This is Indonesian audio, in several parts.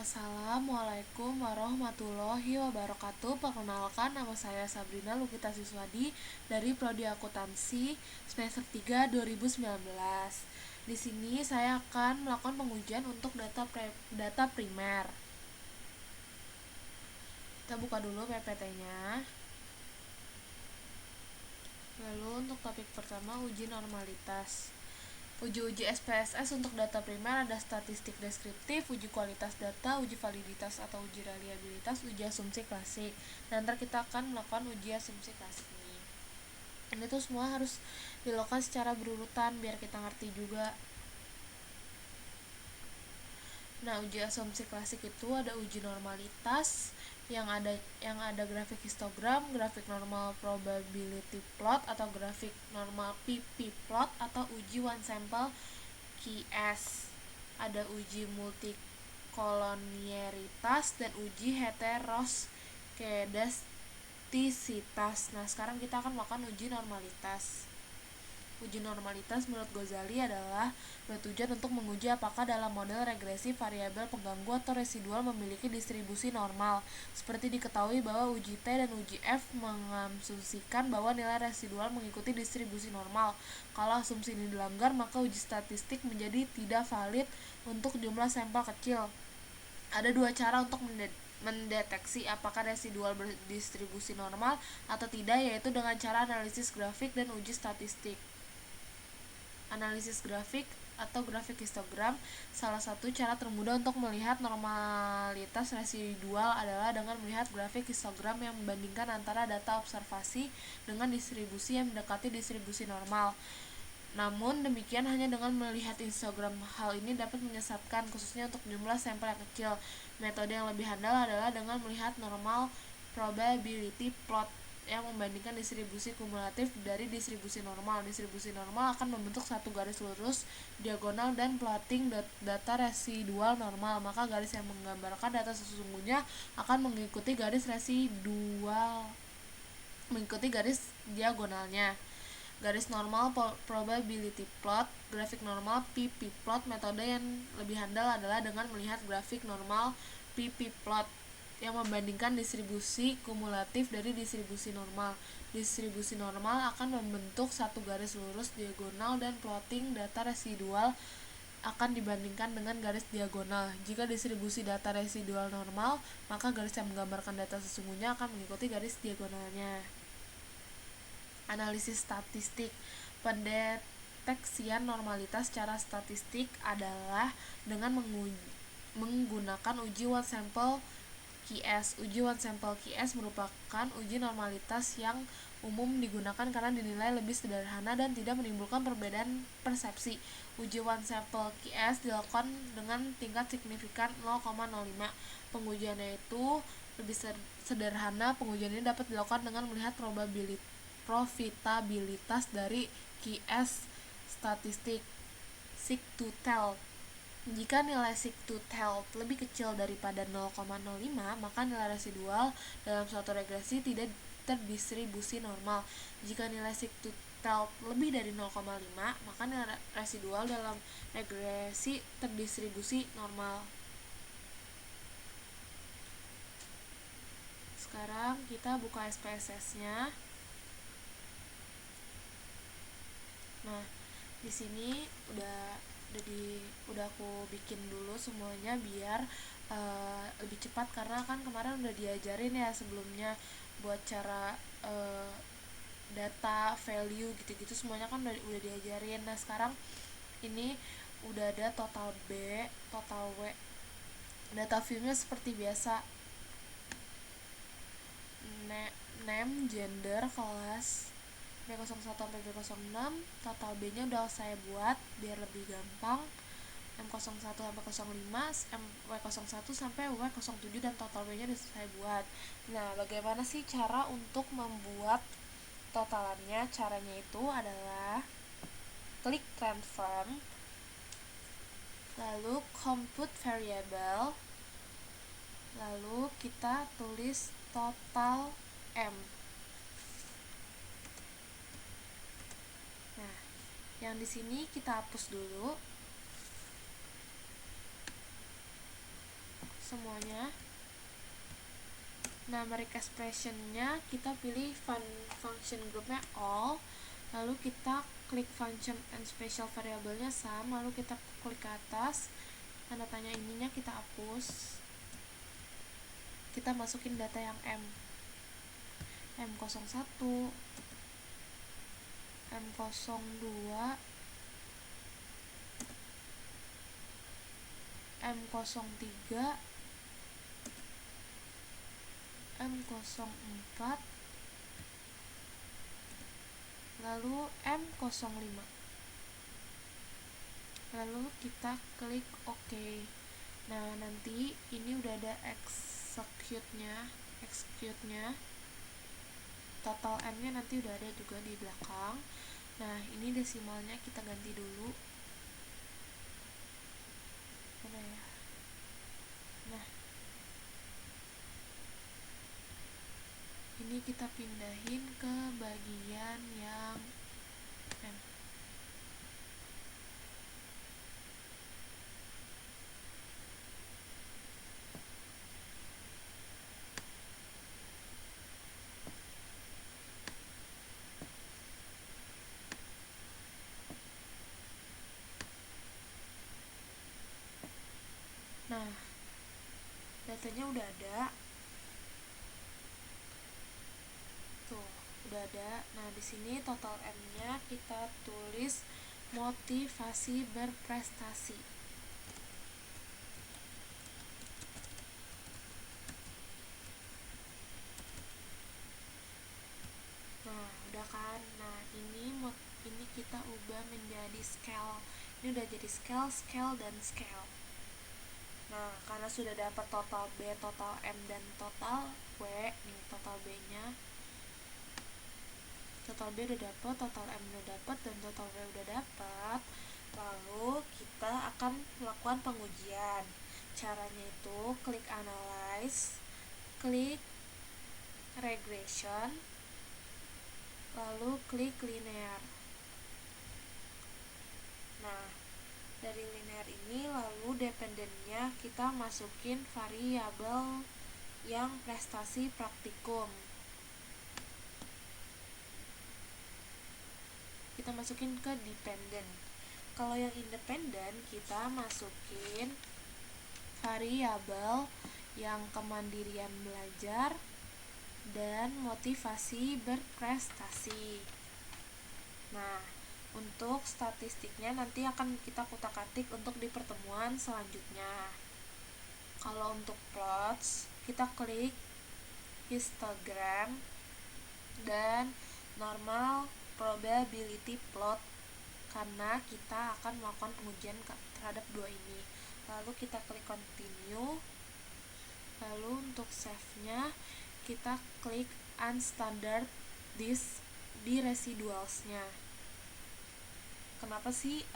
Assalamualaikum warahmatullahi wabarakatuh. Perkenalkan, nama saya Sabrina Lukita Siswadi dari Prodi Akuntansi semester 3 2019. Di sini saya akan melakukan pengujian untuk data primer. Kita buka dulu PPT-nya. Lalu untuk topik pertama, uji normalitas. Uji SPSS untuk data primer ada statistik deskriptif, uji kualitas data, uji validitas atau uji reliabilitas, uji asumsi klasik. Dan ntar kita akan melakukan uji asumsi klasik ini. Ini tuh semua harus dilakukan secara berurutan biar kita ngerti juga. Nah, uji asumsi klasik itu ada uji normalitas yang ada grafik histogram, grafik normal probability plot atau grafik normal PP plot atau uji one sample QS. Ada uji multikolonialitas dan uji heteroskedastisitas. Nah, sekarang kita akan melakukan uji normalitas. Uji normalitas menurut Ghazali adalah bertujuan untuk menguji apakah dalam model regresi variabel pengganggu atau residual memiliki distribusi normal. Seperti diketahui bahwa uji T dan uji F mengasumsikan bahwa nilai residual mengikuti distribusi normal. Kalau asumsi ini dilanggar, maka uji statistik menjadi tidak valid untuk jumlah sampel kecil. Ada dua cara untuk mendeteksi apakah residual berdistribusi normal atau tidak, yaitu dengan cara analisis grafik dan uji statistik. Analisis grafik atau grafik histogram, salah satu cara termudah untuk melihat normalitas residual adalah dengan melihat grafik histogram yang membandingkan antara data observasi dengan distribusi yang mendekati distribusi normal. Namun demikian hanya dengan melihat histogram, hal ini dapat menyesatkan, khususnya untuk jumlah sampel yang kecil. Metode yang lebih handal adalah dengan melihat normal probability plot yang membandingkan distribusi kumulatif dari distribusi normal. Distribusi normal akan membentuk satu garis lurus diagonal dan plotting data residual normal, maka garis yang menggambarkan data sesungguhnya akan mengikuti garis diagonalnya. Garis normal probability plot, grafik normal PP plot. Metode yang lebih handal adalah dengan melihat grafik normal PP plot yang membandingkan distribusi kumulatif dari distribusi normal. Distribusi normal akan membentuk satu garis lurus diagonal dan plotting data residual akan dibandingkan dengan garis diagonal. Jika distribusi data residual normal, maka garis yang menggambarkan data sesungguhnya akan mengikuti garis diagonalnya. Analisis statistik. Pendeteksian normalitas secara statistik adalah dengan menggunakan uji one sample QS. Uji one sample QS merupakan uji normalitas yang umum digunakan karena dinilai lebih sederhana dan tidak menimbulkan perbedaan persepsi. Uji one sample QS dilakukan dengan tingkat signifikan 0,05. Pengujiannya itu lebih sederhana. Pengujian ini dapat dilakukan dengan melihat profitabilitas dari QS statistik seek to tell. Jika nilai seek to tell lebih kecil daripada 0,05, maka nilai residual dalam suatu regresi tidak terdistribusi normal. Jika nilai seek to tell lebih dari 0,5, maka nilai residual dalam regresi terdistribusi normal. Sekarang kita buka SPSS-nya. Nah, di sini udah aku bikin dulu semuanya biar lebih cepat, karena kan kemarin udah diajarin ya sebelumnya buat cara data, value gitu-gitu semuanya kan udah diajarin. Nah, sekarang ini udah ada total B, total W. Data view-nya seperti biasa. Name, gender, kelas B01 sampai B06, total B-nya udah saya buat biar lebih gampang. M01 sampai 05, W01 sampai W07 dan total B-nya udah saya buat. Nah, bagaimana sih cara untuk membuat totalannya? Caranya itu adalah klik transform, lalu compute variable, lalu kita tulis total M. Nah, yang di sini kita hapus dulu. semuanya. Nah, merek expressionnya kita pilih function groupnya all, lalu kita klik function and special variable-nya sum, lalu kita klik ke atas, tanda tanya ininya kita hapus, kita masukin data yang M01, M02, M03, M04, lalu M05, lalu kita klik OK. Nah, nanti ini udah ada execute-nya, total M-nya nanti udah ada juga di belakang. Nah, ini desimalnya kita ganti dulu. Mana ya? Nah, ini kita pindahin ke bagian yang M. Nah, datanya udah ada. Tuh, udah ada. Nah, di sini total M-nya kita tulis motivasi berprestasi. Nah, udah kan? Nah, ini kita ubah menjadi scale. Ini udah jadi scale, dan scale. Nah, karena sudah dapat total B, total M, dan total W, nih total B-nya. Total B udah dapat, total M udah dapat, dan total W udah dapat. Lalu kita akan melakukan pengujian. Caranya itu klik analyze, klik regression, lalu klik linear. Nah, dari linear ini lalu dependennya kita masukin variabel yang prestasi praktikum. Kita masukin ke dependent. Kalau yang independen kita masukin variabel yang kemandirian belajar dan motivasi berprestasi. Nah, untuk statistiknya nanti akan kita kutak-atik untuk di pertemuan selanjutnya. Kalau untuk plots, kita klik histogram dan normal probability plot karena kita akan melakukan pengujian terhadap dua ini. Lalu kita klik continue. Lalu untuk save-nya kita klik unstandard disk di residuals-nya. Kenapa sih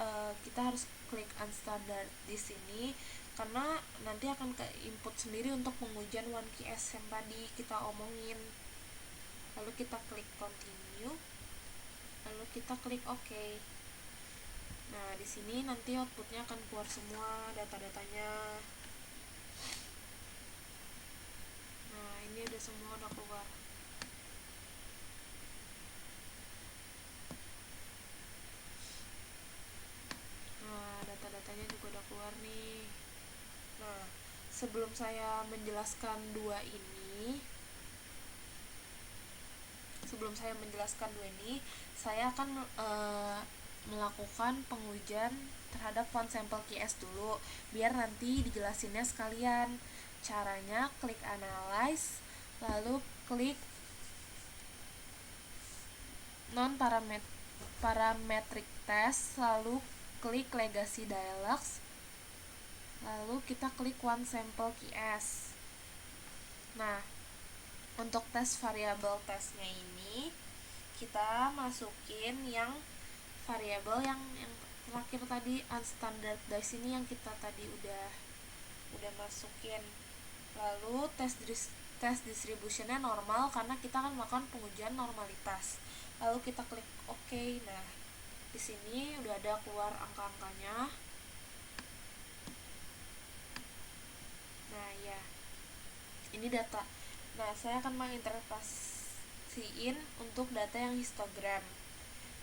kita harus klik unstandard disk ini? Karena nanti akan ke input sendiri untuk pengujian 1QS yang tadi kita omongin. Lalu kita klik continue. Lalu kita klik OK. Nah, di sini nanti outputnya akan keluar semua data-datanya. Nah, ini udah semua udah keluar. Nah, data-datanya juga udah keluar nih. Nah, sebelum saya menjelaskan dua ini, saya akan melakukan pengujian terhadap font sampel QS dulu, biar nanti dijelasinnya sekalian. Caranya klik analyze, lalu klik non parametric test, lalu klik legacy dialogs, lalu kita klik one sample QS. Nah, untuk tes variabel tesnya ini kita masukin yang variabel yang terakhir tadi unstandardized ini yang kita tadi udah masukin. Lalu tes distributionnya normal karena kita akan melakukan pengujian normalitas. Lalu kita klik OK. Nah, di sini udah ada keluar angka-angkanya. Nah, ya, ini data. Nah, saya akan menginterpretasiin untuk data yang histogram.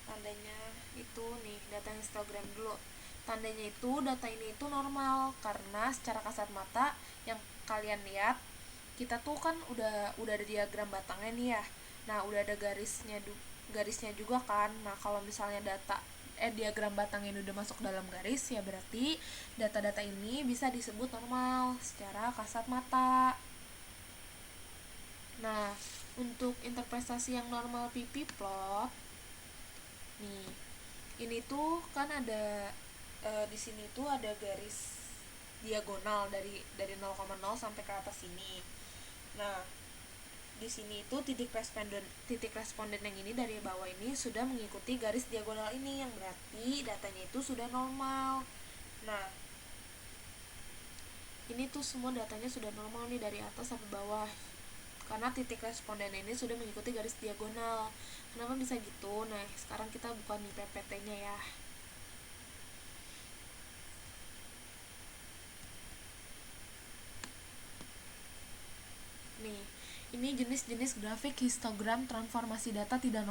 Tandanya itu nih, data yang histogram dulu. Tandanya itu data ini itu normal karena secara kasat mata yang kalian lihat, kita tuh kan udah ada diagram batangnya nih ya. Nah, udah ada garisnya juga kan. Nah, kalau misalnya diagram batang ini udah masuk dalam garis, ya berarti data-data ini bisa disebut normal secara kasat mata. Nah, untuk interpretasi yang normal PP plot nih, ini tuh kan ada di sini tuh ada garis diagonal dari 0,0 sampai ke atas sini. Nah, di sini itu titik responden yang ini dari bawah ini sudah mengikuti garis diagonal ini, yang berarti datanya itu sudah normal. Nah, ini tuh semua datanya sudah normal nih dari atas sampai bawah, karena titik responden ini sudah mengikuti garis diagonal. Kenapa bisa gitu? Nah, sekarang kita buka nih PPT-nya ya. Nih, ini jenis-jenis grafik histogram transformasi data tidak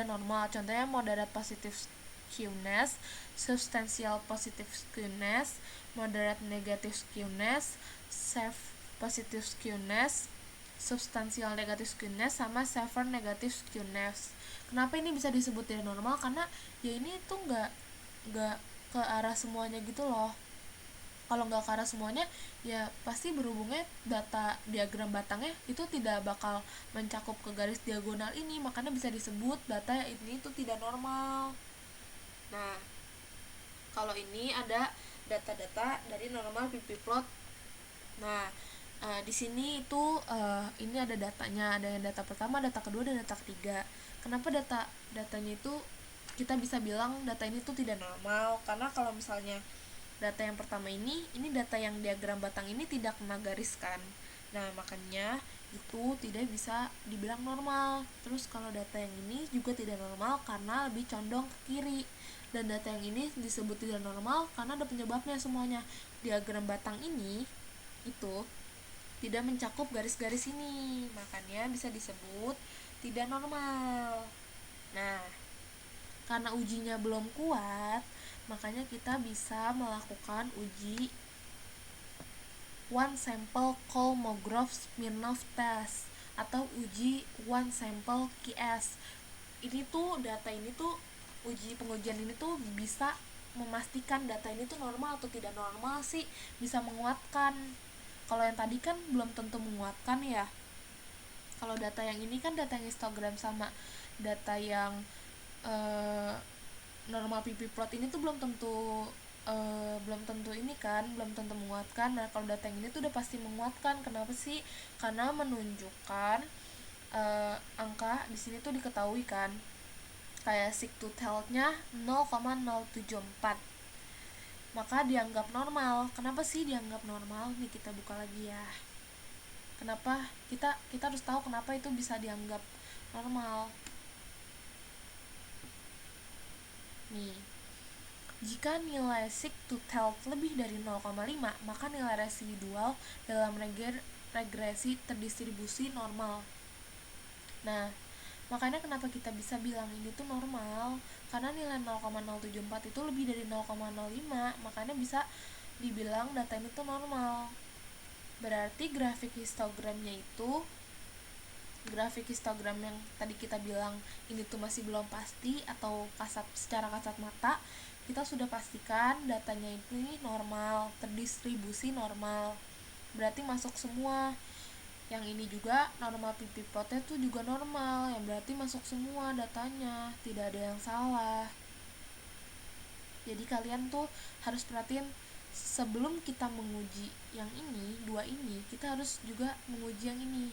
normal. Contohnya moderate positive skewness, substantial positive skewness, moderate negative skewness, severe positive skewness, substantial negative skewness, sama severe negative skewness. Kenapa ini bisa disebut tidak normal? Karena ya ini tuh nggak ke arah semuanya gitu loh. Kalau nggak ke arah semuanya, ya pasti berhubungnya data diagram batangnya itu tidak bakal mencakup ke garis diagonal ini, makanya bisa disebut data ini itu tidak normal. Nah, kalau ini ada data-data dari normal PP plot. Nah, di sini itu ini ada datanya, ada yang data pertama, data kedua, dan data ketiga. Kenapa datanya itu kita bisa bilang data ini tuh tidak normal? Karena kalau misalnya data yang pertama ini data yang diagram batang ini tidak kena garis kan. Nah, makanya itu tidak bisa dibilang normal. Terus kalau data yang ini juga tidak normal karena lebih condong ke kiri. Dan data yang ini disebut tidak normal karena ada penyebabnya semuanya. Diagram batang ini itu tidak mencakup garis-garis ini, makanya bisa disebut tidak normal. Nah, karena ujinya belum kuat, makanya kita bisa melakukan uji one sample Kolmogorov Smirnov test atau uji one sample QS. Ini tuh data ini tuh pengujian ini tuh bisa memastikan data ini tuh normal atau tidak normal sih, bisa menguatkan. Kalau yang tadi kan belum tentu menguatkan ya. Kalau data yang ini kan data yang histogram sama data yang normal PP plot ini tuh belum tentu ini kan, belum tentu menguatkan. Nah, kalau data yang ini tuh udah pasti menguatkan. Kenapa sih? Karena menunjukkan angka di sini tuh diketahui kan, kayak sig to health-nya 0,074, maka dianggap normal. Kenapa sih dianggap normal? Nih kita buka lagi ya. Kenapa kita harus tahu kenapa itu bisa dianggap normal. Nih, jika nilai sig to health lebih dari 0,5, maka nilai residual dalam regresi terdistribusi normal. Nah, makanya kenapa kita bisa bilang ini tuh normal, karena nilai 0,074 itu lebih dari 0,05, makanya bisa dibilang data ini tuh normal. Berarti grafik histogram yang tadi kita bilang ini tuh masih belum pasti atau secara kasat mata, kita sudah pastikan datanya ini normal, terdistribusi normal. Berarti masuk semua. Yang ini juga normal PP plotnya tuh juga normal, yang berarti masuk semua datanya, tidak ada yang salah. Jadi kalian tuh harus perhatiin, sebelum kita menguji yang ini, dua ini, kita harus juga menguji yang ini,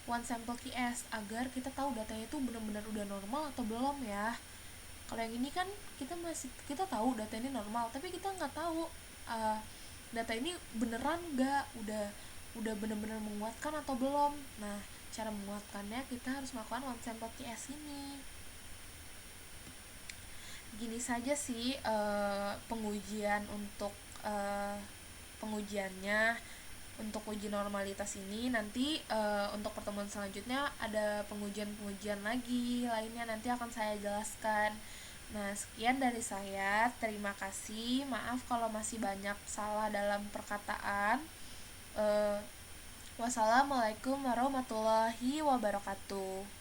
one sample QS, agar kita tahu datanya itu benar-benar udah normal atau belum ya. Kalau yang ini kan kita tahu data ini normal, tapi kita nggak tahu data ini beneran nggak udah benar-benar menguatkan atau belum. Nah, cara menguatkannya kita harus melakukan one sample QS ini. Gini saja sih pengujian untuk pengujiannya. Untuk uji normalitas ini nanti untuk pertemuan selanjutnya ada pengujian-pengujian lagi lainnya, nanti akan saya jelaskan. Nah, sekian dari saya. Terima kasih. Maaf kalau masih banyak salah dalam perkataan. Wassalamualaikum warahmatullahi wabarakatuh.